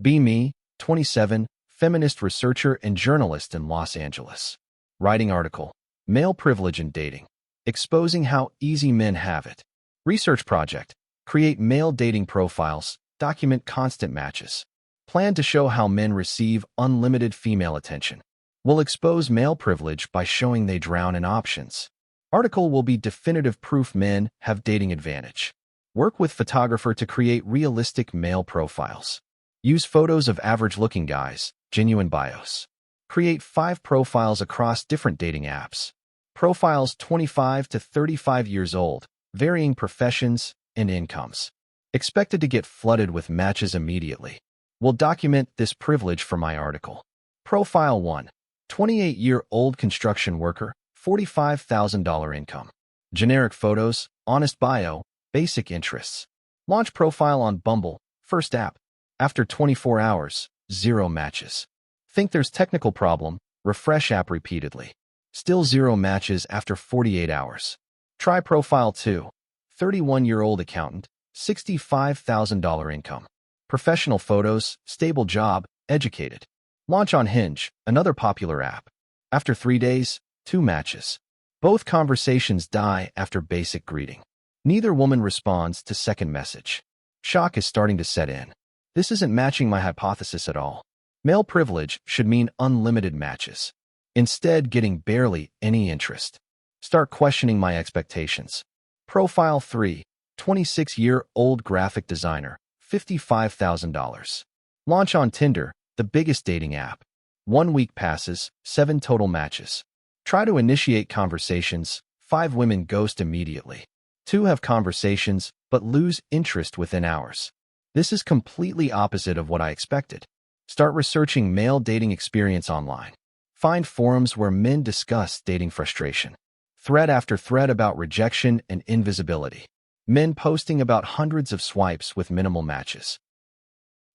Be Me, 27, feminist researcher and journalist in Los Angeles. Writing article, Male Privilege in Dating, Exposing How Easy Men Have It. Research project, create male dating profiles, document constant matches. Plan to show how men receive unlimited female attention. Will expose male privilege by showing they drown in options. Article will be definitive proof men have dating advantage. Work with photographer to create realistic male profiles. Use photos of average-looking guys, genuine bios. Create 5 profiles across different dating apps. Profiles 25 to 35 years old, varying professions and incomes. Expected to get flooded with matches immediately. Will document this privilege for my article. Profile 1. 28-year-old construction worker, $45,000 income. Generic photos, honest bio, basic interests. Launch profile on Bumble, first app. After 24 hours, 0 matches. Think there's technical problem, refresh app repeatedly. Still 0 matches after 48 hours. Try profile 2. 31-year-old accountant, $65,000 income. Professional photos, stable job, educated. Launch on Hinge, another popular app. After 3 days, 2 matches. Both conversations die after basic greeting. Neither woman responds to second message. Shock is starting to set in. This isn't matching my hypothesis at all. Male privilege should mean unlimited matches. Instead, getting barely any interest. Start questioning my expectations. Profile 3. 26-year-old graphic designer, $55,000. Launch on Tinder, the biggest dating app. 1 week passes, 7 total matches. Try to initiate conversations, 5 women ghost immediately. 2 have conversations, but lose interest within hours. This is completely opposite of what I expected. Start researching male dating experience online. Find forums where men discuss dating frustration. Thread after thread about rejection and invisibility. Men posting about hundreds of swipes with minimal matches.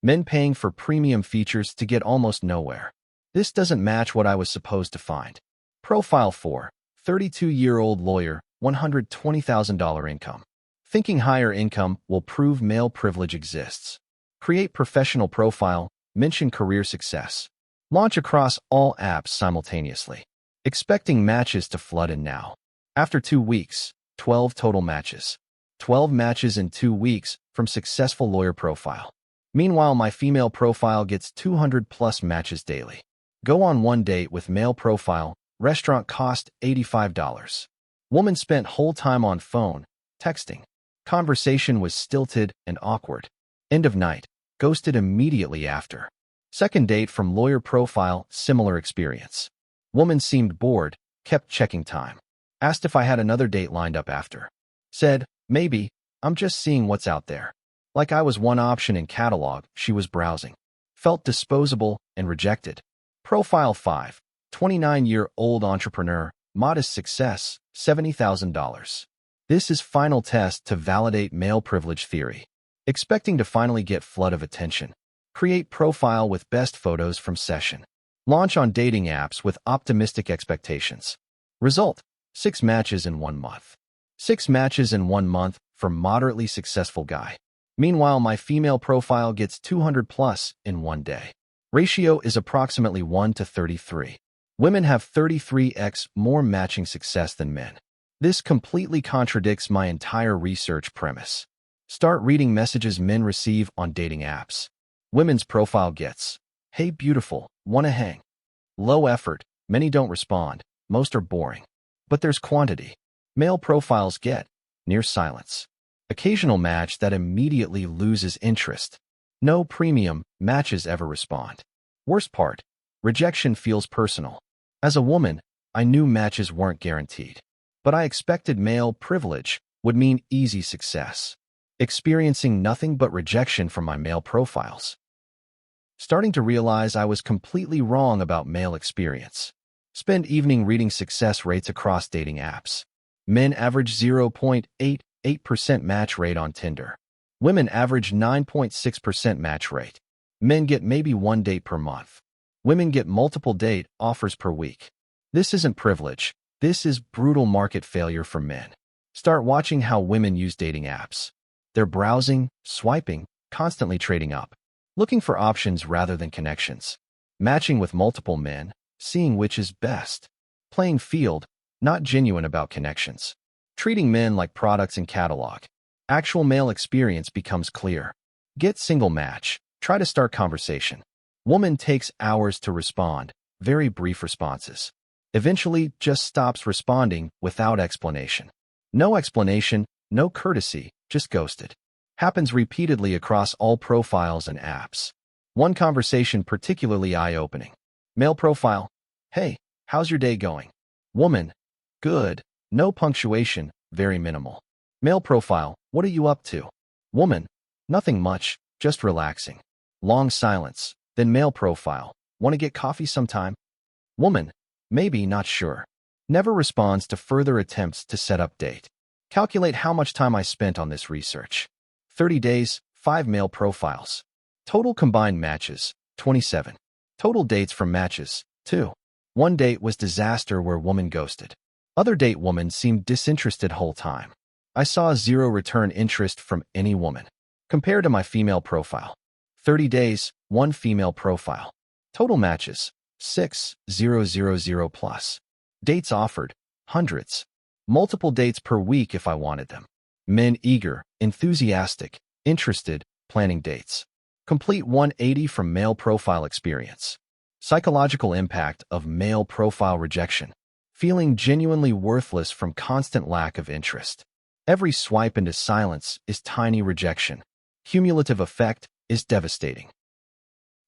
Men paying for premium features to get almost nowhere. This doesn't match what I was supposed to find. Profile 4. 32-year-old lawyer, $120,000 income. Thinking higher income will prove male privilege exists. Create professional profile, mention career success. Launch across all apps simultaneously. Expecting matches to flood in now. After 2 weeks, 12 total matches. 12 matches in 2 weeks from successful lawyer profile. Meanwhile, my female profile gets 200+ matches daily. Go on 1 date with male profile, restaurant cost $85. Woman spent whole time on phone, texting. Conversation was stilted and awkward. End of night, ghosted immediately after. Second date from lawyer profile, similar experience. Woman seemed bored, kept checking time. Asked if I had another date lined up after. Said, maybe, I'm just seeing what's out there. Like I was one option in catalog she was browsing. Felt disposable and rejected. Profile 5. 29-year-old entrepreneur, modest success, $70,000. This is final test to validate male privilege theory. Expecting to finally get flood of attention. Create profile with best photos from session. Launch on dating apps with optimistic expectations. Result, 6 matches in 1 month. 6 matches in 1 month for moderately successful guy. Meanwhile, my female profile gets 200+ in 1 day. Ratio is approximately 1 to 33. Women have 33x more matching success than men. This completely contradicts my entire research premise. Start reading messages men receive on dating apps. Women's profile gets, hey beautiful, wanna hang. Low effort, many don't respond, most are boring. But there's quantity. Male profiles get, near silence. Occasional match that immediately loses interest. No premium matches ever respond. Worst part, rejection feels personal. As a woman, I knew matches weren't guaranteed. But I expected male privilege would mean easy success. Experiencing nothing but rejection from my male profiles. Starting to realize I was completely wrong about male experience. Spend evening reading success rates across dating apps. Men average 0.88% match rate on Tinder. Women average 9.6% match rate. Men get maybe 1 date per month. Women get multiple date offers per week. This isn't privilege. This is brutal market failure for men. Start watching how women use dating apps. They're browsing, swiping, constantly trading up. looking for options rather than connections, matching with multiple men, seeing which is best, playing field, not genuine about connections, treating men like products in catalog. Actual male experience becomes clear. Get single match, try to start conversation. Woman takes hours to respond, very brief responses. Eventually just stops responding without explanation. No explanation, no courtesy, just ghosted. Happens repeatedly across all profiles and apps. One conversation particularly eye-opening. Male profile: "Hey, how's your day going?" Woman: "Good." No punctuation, very minimal. Male profile: "What are you up to?" Woman: "Nothing much, just relaxing." Long silence. Then male profile: "Want to get coffee sometime?" Woman: "Maybe, not sure." Never responds to further attempts to set up date. Calculate how much time I spent on this research. 30 days, 5 male profiles. Total combined matches, 27. Total dates from matches, 2. One date was disaster where woman ghosted. Other date woman seemed disinterested whole time. I saw 0 return interest from any woman. Compared to my female profile. 30 days, 1 female profile. Total matches, 6,000 plus. Dates offered, hundreds. Multiple dates per week if I wanted them. Men eager, enthusiastic, interested, planning dates. Complete 180 from male profile experience. Psychological impact of male profile rejection. Feeling genuinely worthless from constant lack of interest. Every swipe into silence is tiny rejection. Cumulative effect is devastating.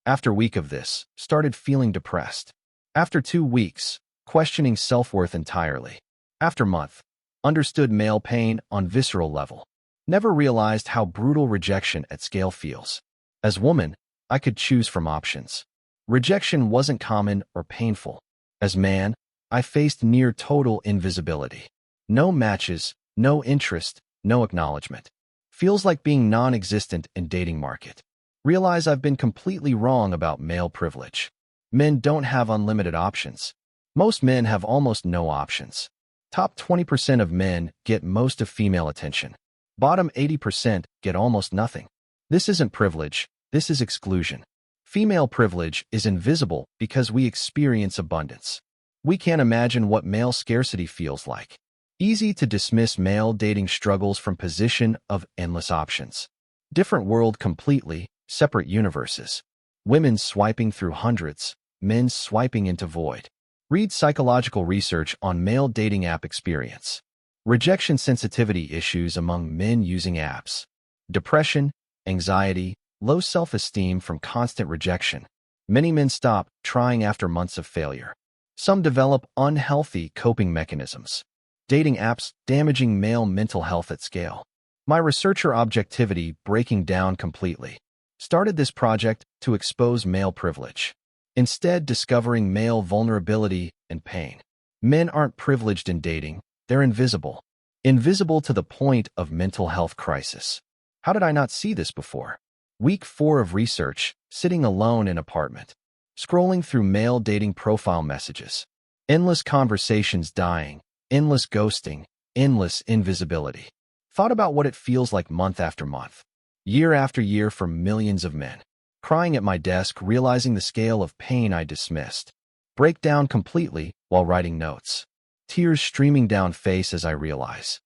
After week of this, started feeling depressed. After 2 weeks, questioning self-worth entirely. After month, understood male pain on visceral level. Never realized how brutal rejection at scale feels. As woman, I could choose from options. Rejection wasn't common or painful. As man, I faced near total invisibility. No matches, no interest, no acknowledgement. Feels like being non-existent in dating market. Realize I've been completely wrong about male privilege. Men don't have unlimited options. Most men have almost no options. Top 20% of men get most of female attention. Bottom 80% get almost nothing. This isn't privilege, this is exclusion. Female privilege is invisible because we experience abundance. We can't imagine what male scarcity feels like. Easy to dismiss male dating struggles from position of endless options. Different world completely, separate universes. Women swiping through hundreds, men swiping into void. Read psychological research on male dating app experience. Rejection sensitivity issues among men using apps. Depression, anxiety, low self-esteem from constant rejection. Many men stop trying after months of failure. Some develop unhealthy coping mechanisms. Dating apps damaging male mental health at scale. My researcher objectivity breaking down completely. Started this project to expose male privilege. Instead, discovering male vulnerability and pain. Men aren't privileged in dating, they're invisible. Invisible to the point of mental health crisis. How did I not see this before? Week 4 of research, sitting alone in apartment. Scrolling through male dating profile messages. Endless conversations dying, endless ghosting, endless invisibility. Thought about what it feels like month after month. Year after year for millions of men. Crying at my desk, realizing the scale of pain I dismissed. Break down completely while writing notes. Tears streaming down face as I realize.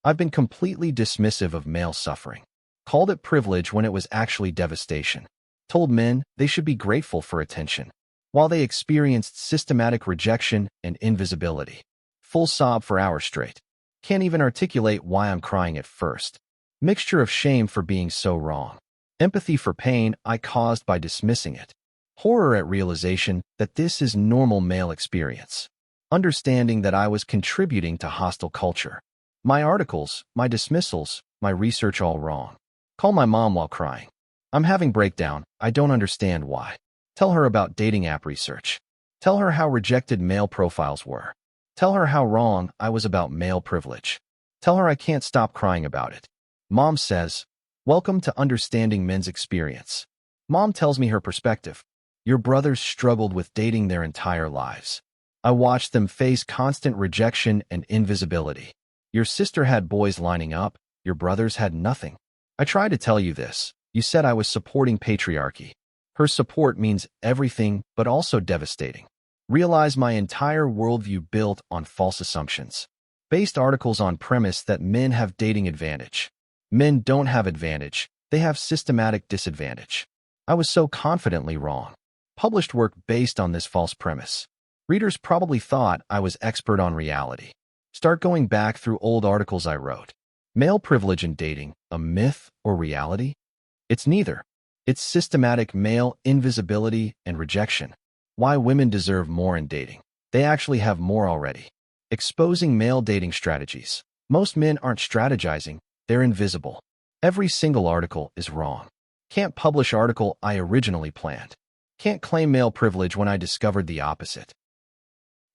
I've been completely dismissive of male suffering. Called it privilege when it was actually devastation. Told men they should be grateful for attention, while they experienced systematic rejection and invisibility. Full sob for hours straight. Can't even articulate why I'm crying at first. Mixture of shame for being so wrong. Empathy for pain I caused by dismissing it. Horror at realization that this is normal male experience. Understanding that I was contributing to hostile culture. My articles, my dismissals, my research all wrong. Call my mom while crying. I'm having breakdown, I don't understand why. Tell her about dating app research. Tell her how rejected male profiles were. Tell her how wrong I was about male privilege. Tell her I can't stop crying about it. Mom says, "Welcome to understanding men's experience." Mom tells me her perspective. Your brothers struggled with dating their entire lives. I watched them face constant rejection and invisibility. Your sister had boys lining up, your brothers had nothing. I try to tell you this, You said I was supporting patriarchy. Her support means everything, but also devastating. Realize my entire worldview built on false assumptions. Based articles on premise that men have dating advantage. Men don't have advantage, they have systematic disadvantage. I was so confidently wrong. Published work based on this false premise. Readers probably thought I was expert on reality. Start going back through old articles I wrote. Male privilege in dating, a myth or reality? It's neither. It's systematic male invisibility and rejection. Why women deserve more in dating. They actually have more already. Exposing male dating strategies. Most men aren't strategizing, they're invisible. Every single article is wrong. Can't publish article I originally planned. Can't claim male privilege when I discovered the opposite.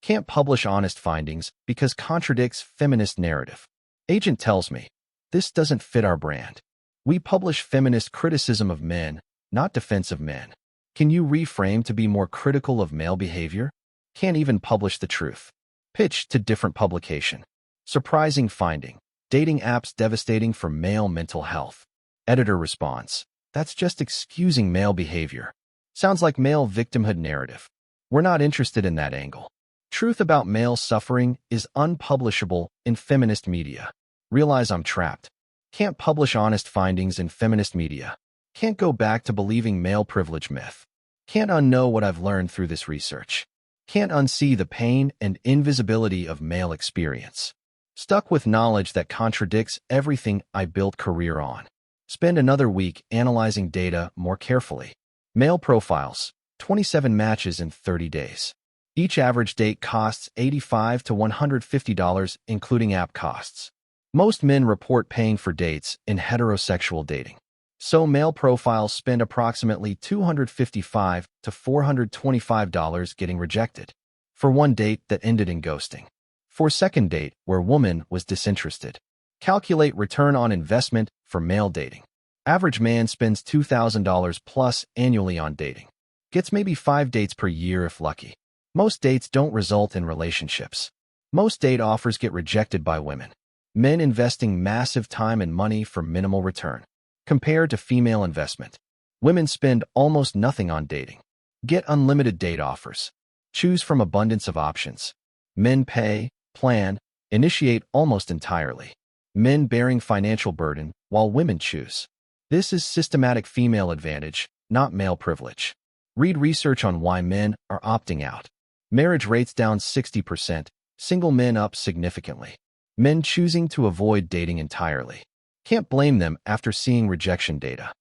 Can't publish honest findings because contradicts feminist narrative. Agent tells me, this doesn't fit our brand. We publish feminist criticism of men, not defense of men. Can you reframe to be more critical of male behavior? Can't even publish the truth. Pitch to different publication. Surprising finding. Dating apps devastating for male mental health. Editor response. That's just excusing male behavior. Sounds like male victimhood narrative. We're not interested in that angle. Truth about male suffering is unpublishable in feminist media. Realize I'm trapped. Can't publish honest findings in feminist media. Can't go back to believing male privilege myth. Can't unknow what I've learned through this research. Can't unsee the pain and invisibility of male experience. Stuck with knowledge that contradicts everything I built career on. Spend another week analyzing data more carefully. Male profiles, 27 matches in 30 days. Each average date costs $85 to $150, including app costs. Most men report paying for dates in heterosexual dating. So male profiles spend approximately $255 to $425 getting rejected. For one date that ended in ghosting. For second date where woman was disinterested. Calculate return on investment for male dating. Average man spends $2,000 plus annually on dating. Gets maybe 5 dates per year if lucky. Most dates don't result in relationships. Most date offers get rejected by women. Men investing massive time and money for minimal return. Compared to female investment. Women spend almost nothing on dating. Get unlimited date offers. Choose from abundance of options. Men pay, plan, initiate almost entirely. Men bearing financial burden while women choose. This is systematic female advantage, not male privilege. Read research on why men are opting out. Marriage rates down 60%, single men up significantly. Men choosing to avoid dating entirely. Can't blame them after seeing rejection data.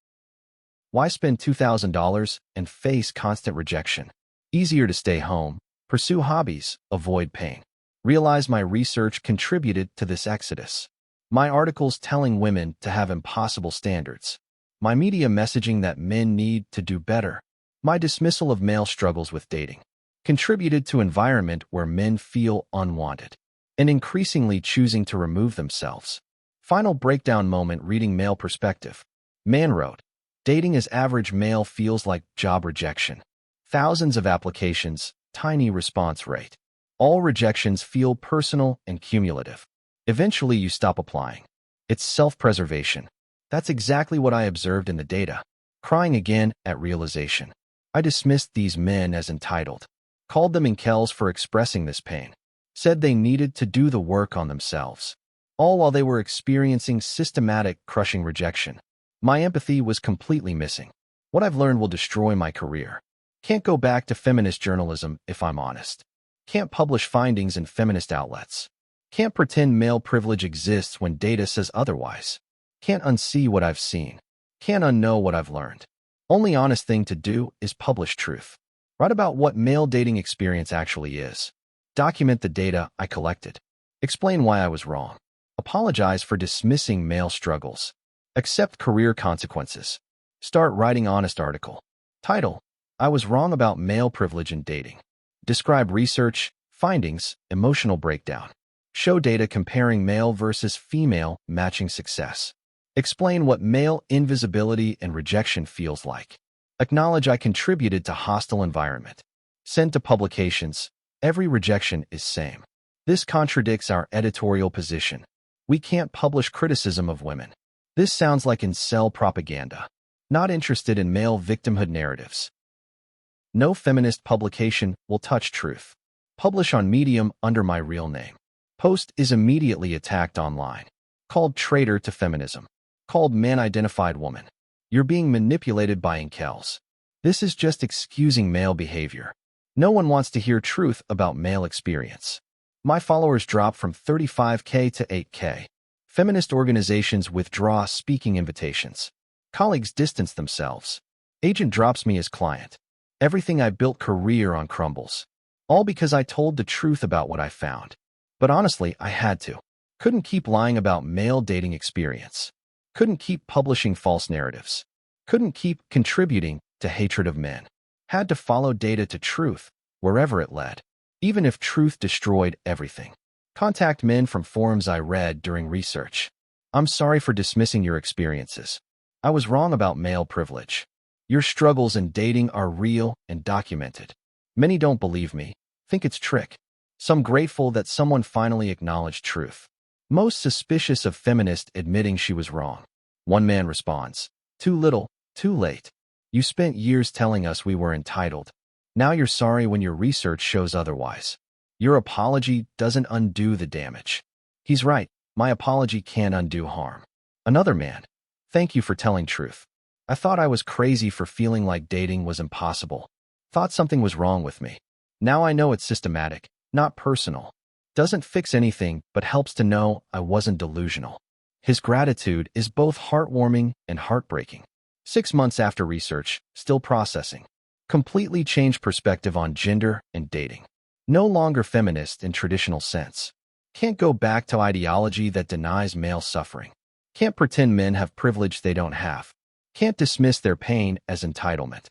Why spend $2,000 and face constant rejection? Easier to stay home, pursue hobbies, avoid pain. Realize my research contributed to this exodus. My articles telling women to have impossible standards. My media messaging that men need to do better. My dismissal of male struggles with dating. Contributed to environment where men feel unwanted. And increasingly choosing to remove themselves. Final breakdown moment reading male perspective. Man wrote, dating as average male feels like job rejection. Thousands of applications, tiny response rate. All rejections feel personal and cumulative. Eventually you stop applying. It's self-preservation. That's exactly what I observed in the data. Crying again at realization. I dismissed these men as entitled. Called them incels for expressing this pain. Said they needed to do the work on themselves. All while they were experiencing systematic, crushing rejection. My empathy was completely missing. What I've learned will destroy my career. Can't go back to feminist journalism if I'm honest. Can't publish findings in feminist outlets. Can't pretend male privilege exists when data says otherwise. Can't unsee what I've seen. Can't unknow what I've learned. Only honest thing to do is publish truth. Write about what male dating experience actually is. Document the data I collected. Explain why I was wrong. Apologize for dismissing male struggles. Accept career consequences. Start writing honest article. Title: I was wrong about male privilege in dating. Describe research, findings, emotional breakdown. Show data comparing male versus female matching success. Explain what male invisibility and rejection feels like. Acknowledge I contributed to hostile environment. Send to publications. Every rejection is same. This contradicts our editorial position. We can't publish criticism of women. This sounds like incel propaganda. Not interested in male victimhood narratives. No feminist publication will touch truth. Publish on Medium under my real name. Post is immediately attacked online. Called traitor to feminism. Called man-identified woman. You're being manipulated by incels. This is just excusing male behavior. No one wants to hear truth about male experience. My followers drop from 35K to 8K. Feminist organizations withdraw speaking invitations. Colleagues distance themselves. Agent drops me as client. Everything I built career on crumbles. All because I told the truth about what I found. But honestly, I had to. Couldn't keep lying about male dating experience. Couldn't keep publishing false narratives. Couldn't keep contributing to hatred of men. Had to follow data to truth, wherever it led. Even if truth destroyed everything. Contact men from forums I read during research. I'm sorry for dismissing your experiences. I was wrong about male privilege. Your struggles in dating are real and documented. Many don't believe me, think it's trick. Some grateful that someone finally acknowledged truth. Most suspicious of feminist admitting she was wrong. One man responds, "Too little, too late. You spent years telling us we were entitled. Now you're sorry when your research shows otherwise. Your apology doesn't undo the damage." He's right, my apology can't undo harm. Another man, "Thank you for telling truth. I thought I was crazy for feeling like dating was impossible. Thought something was wrong with me. Now I know it's systematic, not personal. Doesn't fix anything, but helps to know I wasn't delusional." His gratitude is both heartwarming and heartbreaking. 6 months after research, still processing. Completely changed perspective on gender and dating. No longer feminist in traditional sense. Can't go back to ideology that denies male suffering. Can't pretend men have privilege they don't have. Can't dismiss their pain as entitlement.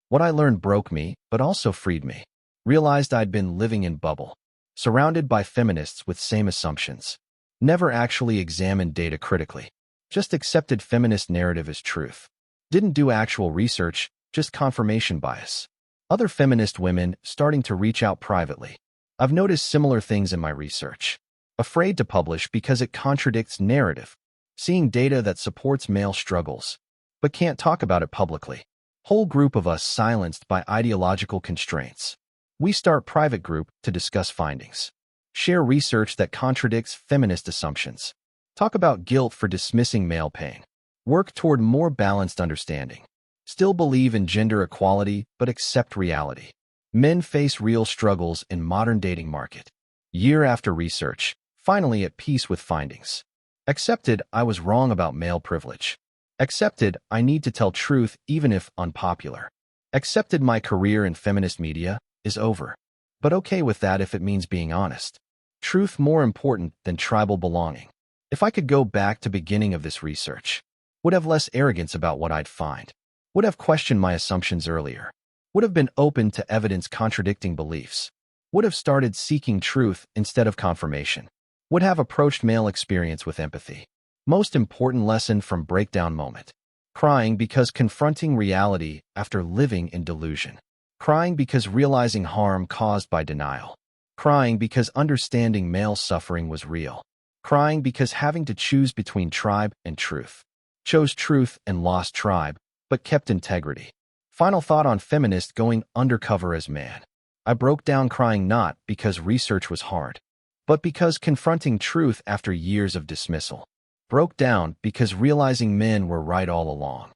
What I learned broke me, but also freed me. Realized I'd been living in bubble. Surrounded by feminists with same assumptions. Never actually examined data critically. Just accepted feminist narrative as truth. Didn't do actual research, just confirmation bias. Other feminist women starting to reach out privately. I've noticed similar things in my research. Afraid to publish because it contradicts narrative. Seeing data that supports male struggles, but can't talk about it publicly. Whole group of us silenced by ideological constraints. We start private group to discuss findings. Share research that contradicts feminist assumptions. Talk about guilt for dismissing male pain. Work toward more balanced understanding. Still believe in gender equality, but accept reality. Men face real struggles in modern dating market. Year after research, finally at peace with findings. Accepted I was wrong about male privilege. Accepted I need to tell truth even if unpopular. Accepted my career in feminist media is over. But okay with that if it means being honest. Truth more important than tribal belonging. If I could go back to beginning of this research, would have less arrogance about what I'd find. Would have questioned my assumptions earlier. Would have been open to evidence contradicting beliefs. Would have started seeking truth instead of confirmation. Would have approached male experience with empathy. Most important lesson from breakdown moment. Crying because confronting reality after living in delusion. Crying because realizing harm caused by denial. Crying because understanding male suffering was real. Crying because having to choose between tribe and truth. Chose truth and lost tribe, but kept integrity. Final thought on feminist going undercover as man. I broke down crying not because research was hard, but because confronting truth after years of dismissal. Broke down because realizing men were right all along.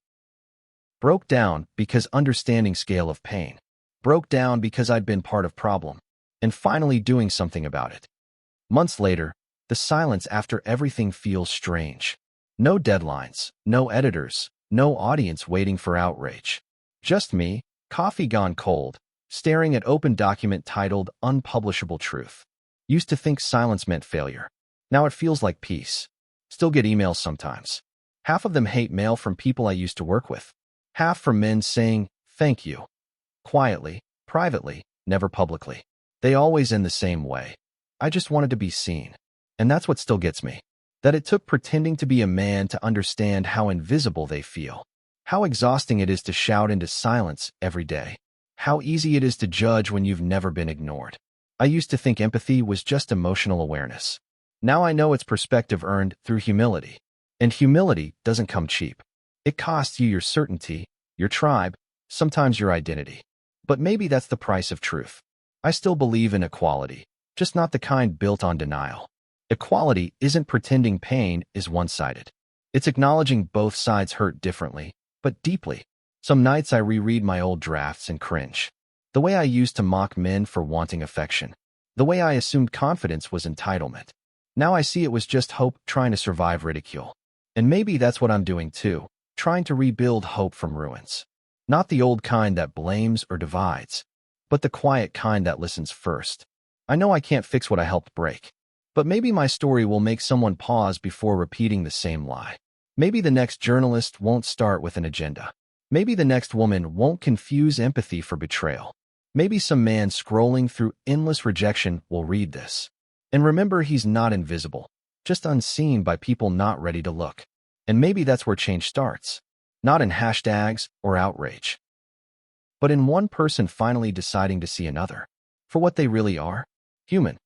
Broke down because understanding scale of pain. Broke down because I'd been part of problem, and finally doing something about it. Months later, the silence after everything feels strange. No deadlines, no editors, no audience waiting for outrage. Just me, coffee gone cold, staring at open document titled Unpublishable Truth. Used to think silence meant failure. Now it feels like peace. Still get emails sometimes. Half of them hate mail from people I used to work with. Half from men saying, "Thank you." Quietly, privately, never publicly. They always end the same way. I just wanted to be seen. And that's what still gets me. That it took pretending to be a man to understand how invisible they feel. How exhausting it is to shout into silence every day. How easy it is to judge when you've never been ignored. I used to think empathy was just emotional awareness. Now I know it's perspective earned through humility. And humility doesn't come cheap. It costs you your certainty, your tribe, sometimes your identity. But maybe that's the price of truth. I still believe in equality, just not the kind built on denial. Equality isn't pretending pain is one-sided. It's acknowledging both sides hurt differently, but deeply. Some nights I reread my old drafts and cringe. The way I used to mock men for wanting affection. The way I assumed confidence was entitlement. Now I see it was just hope trying to survive ridicule. And maybe that's what I'm doing too, trying to rebuild hope from ruins. Not the old kind that blames or divides, but the quiet kind that listens first. I know I can't fix what I helped break, but maybe my story will make someone pause before repeating the same lie. Maybe the next journalist won't start with an agenda. Maybe the next woman won't confuse empathy for betrayal. Maybe some man scrolling through endless rejection will read this. And remember, he's not invisible, just unseen by people not ready to look. And maybe that's where change starts. Not in hashtags or outrage, but in one person finally deciding to see another for what they really are, human.